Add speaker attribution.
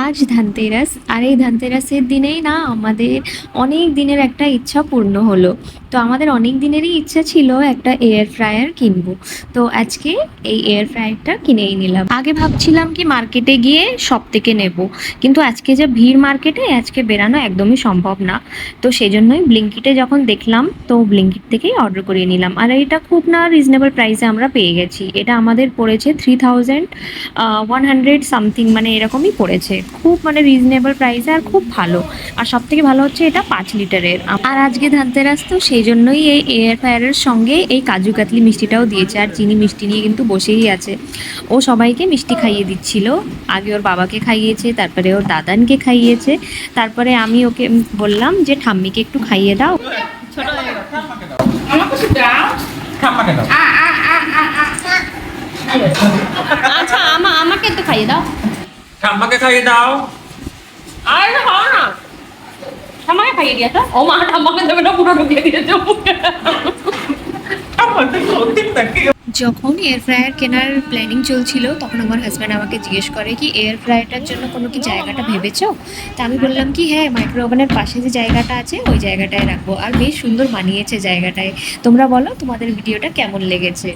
Speaker 1: আজ ধানতেরাস, আর এই ধানতেরাসের দিনেই না আমাদের অনেক দিনের একটা ইচ্ছা পূর্ণ হলো। তো আমাদের অনেক দিনেরই ইচ্ছা ছিল একটা এয়ার ফ্রায়ার কিনবো। তো আজকে এই এয়ার ফ্রায়ারটা কিনেই নিলাম। আগে ভাবছিলাম কি মার্কেটে গিয়ে সব থেকে নেব, কিন্তু আজকে যা ভিড় মার্কেটে, আজকে বেরানো একদমই সম্ভব না। তো সেই জন্যই ব্লিঙ্কিটে যখন দেখলাম, তো ব্লিঙ্কিট থেকেই অর্ডার করিয়ে নিলাম। আর এটা খুব না রিজনেবল প্রাইসে আমরা পেয়ে গেছি। এটা আমাদের পড়েছে 3100 সামথিং, মানে এরকমই পড়েছে। খুব মানে রিজনেবল প্রাইসে আর খুব ভালো। আর সব থেকে ভালো হচ্ছে এটা 5 লিটারের। আর আজকে ধানতেরাস, তো সেই জন্যই এই এয়ার ফ্রায়ারের সঙ্গে এই কাজু কাতলি মিষ্টিটাও দিয়েছে। আর চিনি মিষ্টি নিয়ে কিন্তু বসেই আছে। ও সবাইকে মিষ্টি খাইয়ে দিচ্ছিল। আগে ওর বাবাকে খাইয়েছে, তারপরে ওর দাদানকে খাইয়েছে, তারপরে আমি ওকে বললাম যে ঠাম্মিকে একটু খাইয়ে দাও। ছোট হয়ে গেল।
Speaker 2: ঠাম্মাকে দাও। আমাকে শুধু দাও। ঠাম্মাকে দাও।
Speaker 1: আচ্ছা আমাকে একটু খাইয়ে দাও।
Speaker 2: ঠাম্মাকে খাইয়ে দাও।
Speaker 1: আর খাও না, ঠাম্মাকে খাইয়ে দিয়ে তো। ও মা, ঠাম্মাকে দেবে না, পুরো ঢুকিয়ে দিয়েছে মুখে।
Speaker 2: ঠাম্মাকে সত্যি নাকি?
Speaker 1: যখন এয়ার ফ্রায়ার কেনার প্ল্যানিং চলছিল, তখন আমার হাজব্যান্ড আমাকে জিজ্ঞেস করে কি এয়ার ফ্রায়ারটার জন্য কোনো কি জায়গাটা ভেবেছো। তা আমি বললাম কি হ্যাঁ, মাইক্রো ওভেনের পাশে যে জায়গাটা আছে ওই জায়গাটায় রাখবো। আর বেশ সুন্দর মানিয়েছে জায়গাটায়। তোমরা বলো তোমাদের ভিডিওটা কেমন লেগেছে।